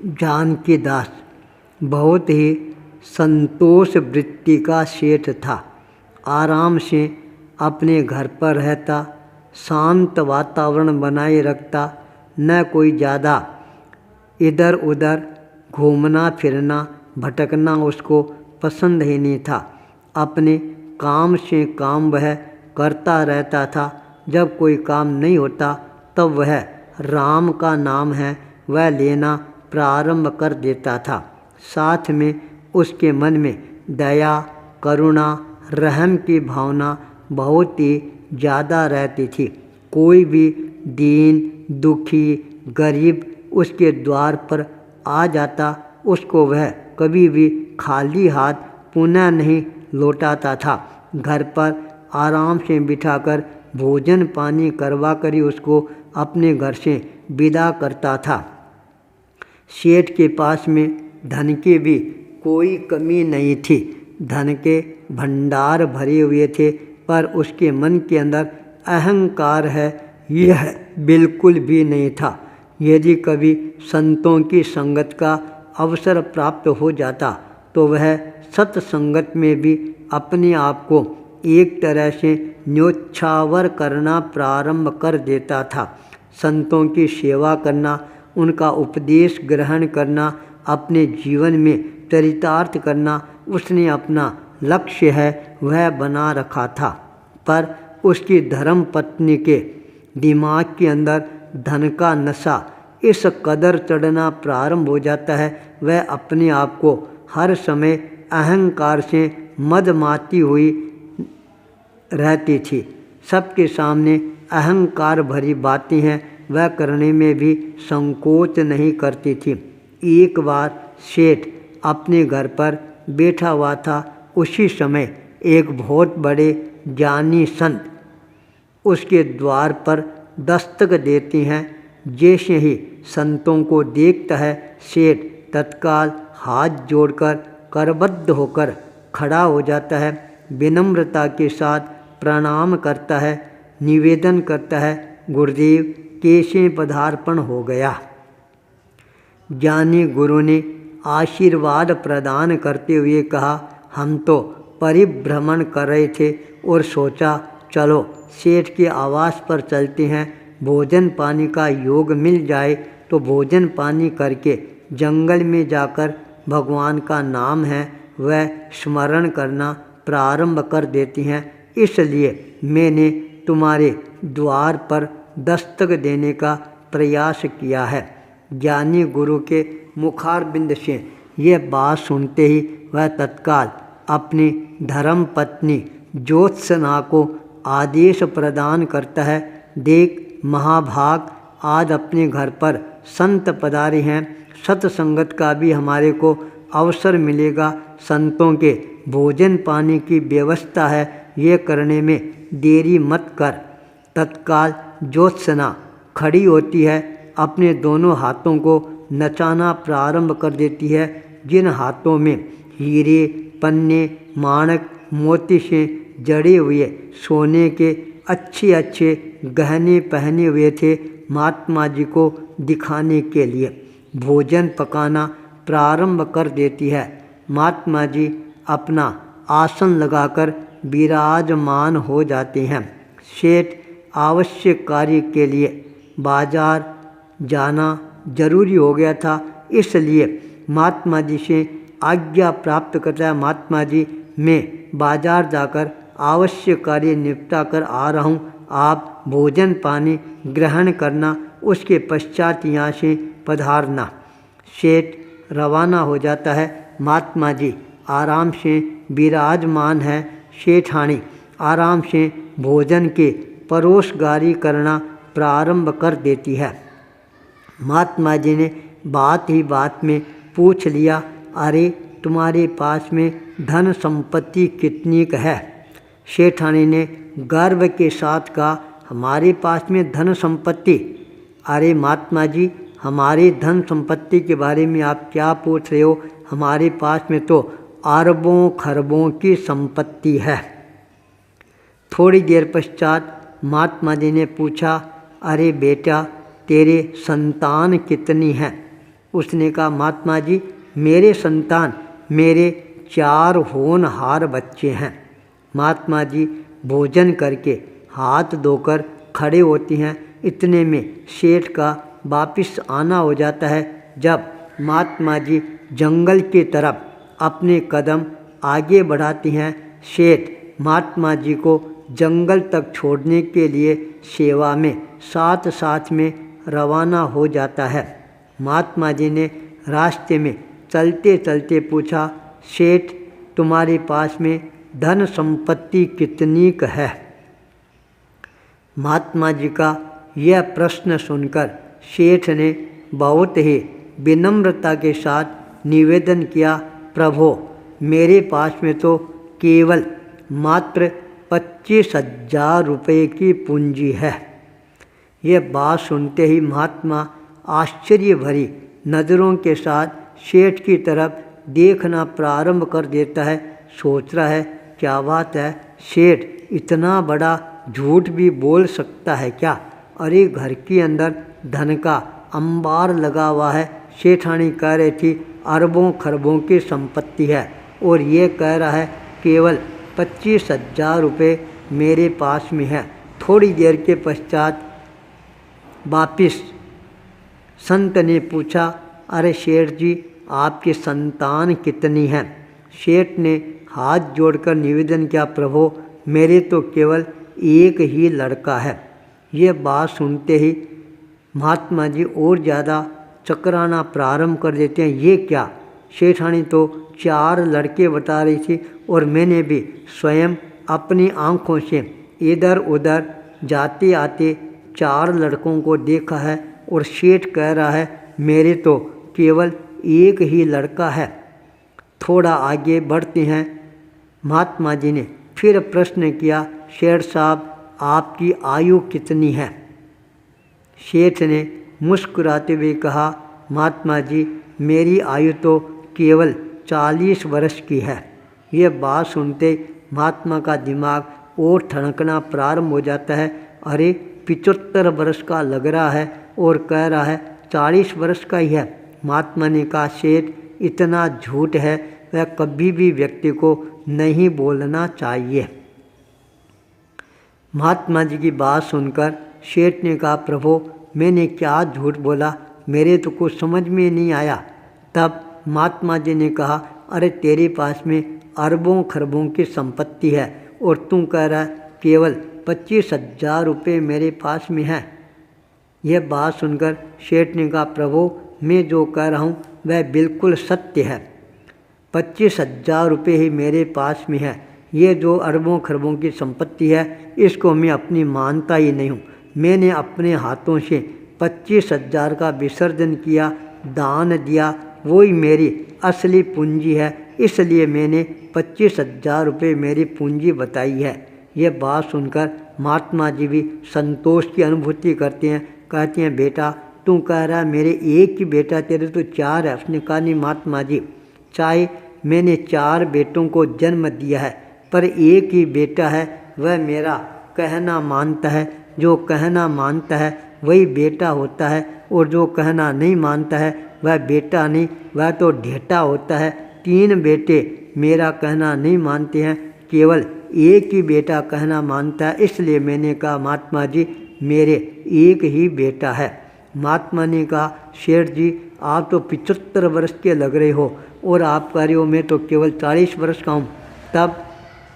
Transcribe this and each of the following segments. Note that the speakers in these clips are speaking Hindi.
जानकीदास बहुत ही संतोष वृत्ति का सेठ था। आराम से अपने घर पर रहता, शांत वातावरण बनाए रखता, न कोई ज़्यादा इधर उधर घूमना फिरना भटकना उसको पसंद ही नहीं था। अपने काम से काम वह करता रहता था। जब कोई काम नहीं होता तब वह राम का नाम है वह लेना प्रारंभ कर देता था। साथ में उसके मन में दया, करुणा, रहम की भावना बहुत ही ज़्यादा रहती थी। कोई भी दीन, दुखी, गरीब उसके द्वार पर आ जाता, उसको वह कभी भी खाली हाथ पुनः नहीं लौटाता था। घर पर आराम से बिठाकर भोजन पानी करवा कर ही उसको अपने घर से विदा करता था। सेठ के पास में धन की भी कोई कमी नहीं थी। धन के भंडार भरे हुए थे, पर उसके मन के अंदर अहंकार है यह बिल्कुल भी नहीं था। यदि कभी संतों की संगत का अवसर प्राप्त हो जाता तो वह सत्संगत में भी अपने आप को एक तरह से न्योछावर करना प्रारंभ कर देता था। संतों की सेवा करना, उनका उपदेश ग्रहण करना, अपने जीवन में चरितार्थ करना उसने अपना लक्ष्य है वह बना रखा था। पर उसकी धर्म पत्नी के दिमाग के अंदर धन का नशा इस कदर चढ़ना प्रारंभ हो जाता है, वह अपने आप को हर समय अहंकार से मदमाती हुई रहती थी। सबके सामने अहंकार भरी बातें हैं वह करने में भी संकोच नहीं करती थी। एक बार सेठ अपने घर पर बैठा हुआ था। उसी समय एक बहुत बड़े ज्ञानी संत उसके द्वार पर दस्तक देते हैं। जैसे ही संतों को देखता है, सेठ तत्काल हाथ जोड़कर करबद्ध होकर खड़ा हो जाता है, विनम्रता के साथ प्रणाम करता है, निवेदन करता है, गुरुदेव कैसे पदार्पण हो गया। ज्ञानी गुरु ने आशीर्वाद प्रदान करते हुए कहा, हम तो परिभ्रमण कर रहे थे और सोचा चलो सेठ के आवास पर चलते हैं, भोजन पानी का योग मिल जाए तो भोजन पानी करके जंगल में जाकर भगवान का नाम है वह स्मरण करना प्रारंभ कर देती हैं। इसलिए मैंने तुम्हारे द्वार पर दस्तक देने का प्रयास किया है। ज्ञानी गुरु के मुखारबिंद से यह बात सुनते ही वह तत्काल अपनी धर्म पत्नी ज्योत्सना को आदेश प्रदान करता है, देख महाभाग आज अपने घर पर संत पधारे हैं, सत्संगत का भी हमारे को अवसर मिलेगा, संतों के भोजन पानी की व्यवस्था है, ये करने में देरी मत कर। तत्काल ज्योत्सना खड़ी होती है, अपने दोनों हाथों को नचाना प्रारंभ कर देती है, जिन हाथों में हीरे, पन्ने, माणक, मोती से जड़े हुए सोने के अच्छे अच्छे गहने पहने हुए थे। महात्मा जी को दिखाने के लिए भोजन पकाना प्रारंभ कर देती है। महात्मा जी अपना आसन लगाकर विराजमान हो जाते हैं। सेठ आवश्यक कार्य के लिए बाजार जाना जरूरी हो गया था, इसलिए महात्मा जी से आज्ञा प्राप्त करता है, महात्मा जी मैं बाजार जाकर आवश्यक कार्य निपटा कर आ रहा हूँ, आप भोजन पानी ग्रहण करना, उसके पश्चात यहाँ से पधारना। सेठ रवाना हो जाता है। महात्मा जी आराम से विराजमान है। सेठानी आराम से भोजन के परोसगारी करना प्रारंभ कर देती है। महात्मा जी ने बात ही बात में पूछ लिया, अरे तुम्हारे पास में धन संपत्ति कितनी है। सेठानी ने गर्व के साथ कहा, हमारे पास में धन संपत्ति। अरे महात्मा जी हमारी धन संपत्ति के बारे में आप क्या पूछ रहे हो, हमारे पास में तो अरबों खरबों की संपत्ति है। थोड़ी देर पश्चात महात्मा जी ने पूछा, अरे बेटा तेरे संतान कितनी हैं। उसने कहा, महात्मा जी मेरे संतान, मेरे 4 होनहार बच्चे हैं। महात्मा जी भोजन करके हाथ धोकर खड़े होती हैं। इतने में सेठ का वापिस आना हो जाता है। जब महात्मा जी जंगल की तरफ अपने कदम आगे बढ़ाती हैं, सेठ महात्मा जी को जंगल तक छोड़ने के लिए सेवा में साथ साथ में रवाना हो जाता है। महात्मा जी ने रास्ते में चलते चलते पूछा, सेठ तुम्हारे पास में धन संपत्ति कितनी है? महात्मा जी का यह प्रश्न सुनकर सेठ ने बहुत ही विनम्रता के साथ निवेदन किया, प्रभु मेरे पास में तो केवल मात्र 25,000 रुपये की पूंजी है। यह बात सुनते ही महात्मा आश्चर्य भरी नज़रों के साथ सेठ की तरफ देखना प्रारंभ कर देता है। सोच रहा है, क्या बात है, सेठ इतना बड़ा झूठ भी बोल सकता है क्या? अरे घर के अंदर धन का अंबार लगा हुआ है। सेठानी कह रही थी अरबों खरबों की संपत्ति है, और ये कह रहा है केवल 25,000 रुपये मेरे पास में है। थोड़ी देर के पश्चात वापिस संत ने पूछा, अरे सेठ जी आपकी संतान कितनी हैं? सेठ ने हाथ जोड़कर निवेदन किया, प्रभु मेरे तो केवल एक ही लड़का है। ये बात सुनते ही महात्मा जी और ज़्यादा चकराना प्रारंभ कर देते हैं। ये क्या, सेठानी तो 4 लड़के बता रही थी, और मैंने भी स्वयं अपनी आँखों से इधर उधर जाते आते 4 लड़कों को देखा है, और सेठ कह रहा है मेरे तो केवल एक ही लड़का है। थोड़ा आगे बढ़ते हैं। महात्मा जी ने फिर प्रश्न किया, सेठ साहब आपकी आयु कितनी है? सेठ ने मुस्कुराते हुए कहा, महात्मा जी मेरी आयु तो केवल 40 वर्ष की है। यह बात सुनते महात्मा का दिमाग और ठनकना प्रारंभ हो जाता है। अरे 75 वर्ष का लग रहा है, और कह रहा है 40 वर्ष का ही है। महात्मा ने कहा, सेठ इतना झूठ है वह कभी भी व्यक्ति को नहीं बोलना चाहिए। महात्मा जी की बात सुनकर सेठ ने कहा, प्रभु मैंने क्या झूठ बोला, मेरे तो कुछ समझ में नहीं आया। तब महात्मा जी ने कहा, अरे तेरे पास में अरबों खरबों की संपत्ति है, और तू कह रहा है केवल 25,000 रुपये मेरे पास में है। यह बात सुनकर सेठ ने कहा, प्रभु मैं जो कह रहा हूँ वह बिल्कुल सत्य है। 25,000 रुपये ही मेरे पास में है। ये जो अरबों खरबों की संपत्ति है इसको मैं अपनी मानता ही नहीं हूँ। मैंने अपने हाथों से 25,000 का विसर्जन किया, दान दिया, वही मेरी असली पूंजी है। इसलिए मैंने 25,000 रुपये मेरी पूंजी बताई है। यह बात सुनकर महात्मा जी भी संतोष की अनुभूति करते हैं। कहते हैं, बेटा तू कह रहा है मेरे एक ही बेटा, तेरे तो 4 है। उसने कहा, नहीं महात्मा जी, चाहे मैंने 4 बेटों को जन्म दिया है, पर एक ही बेटा है, वह मेरा कहना मानता है। जो कहना मानता है वही बेटा होता है, और जो कहना नहीं मानता है वह बेटा नहीं, वह तो ढेटा होता है। 3 बेटे मेरा कहना नहीं मानते हैं, केवल एक ही बेटा कहना मानता है। इसलिए मैंने कहा, महात्मा जी मेरे एक ही बेटा है। महात्मा ने कहा, सेठ जी आप तो 75 वर्ष के लग रहे हो, और आप कह रहे हो मैं तो केवल 40 वर्ष का हूँ। तब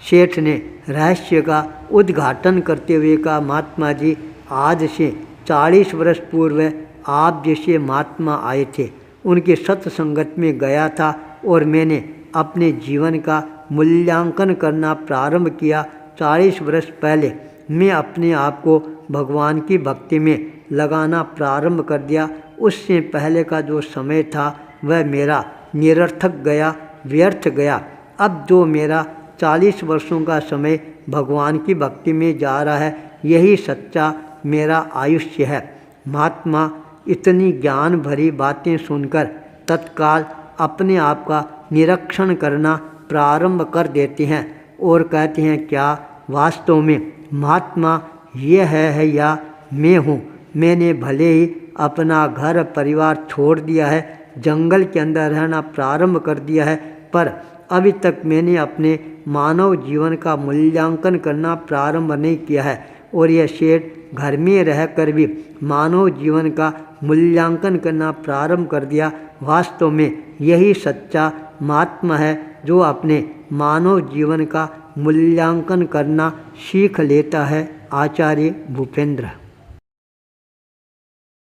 सेठ ने रहस्य का उद्घाटन करते हुए कहा, महात्मा जी आज से 40 वर्ष पूर्व आप जैसे महात्मा आए थे, उनके सत्संगत में गया था, और मैंने अपने जीवन का मूल्यांकन करना प्रारंभ किया। 40 वर्ष पहले मैं अपने आप को भगवान की भक्ति में लगाना प्रारंभ कर दिया। उससे पहले का जो समय था वह मेरा निरर्थक गया, व्यर्थ गया। अब जो मेरा 40 वर्षों का समय भगवान की भक्ति में जा रहा है, यही सच्चा मेरा आयुष्य है। महात्मा इतनी ज्ञान भरी बातें सुनकर तत्काल अपने आप का निरीक्षण करना प्रारंभ कर देते हैं, और कहते हैं, क्या वास्तव में महात्मा ये है या मैं हूँ? मैंने भले ही अपना घर परिवार छोड़ दिया है, जंगल के अंदर रहना प्रारंभ कर दिया है, पर अभी तक मैंने अपने मानव जीवन का मूल्यांकन करना प्रारंभ नहीं किया है। और यह सेठ घर में रहकर भी मानव जीवन का मूल्यांकन करना प्रारंभ कर दिया। वास्तव में यही सच्चा महात्मा है जो अपने मानव जीवन का मूल्यांकन करना सीख लेता है। आचार्य भूपेंद्र।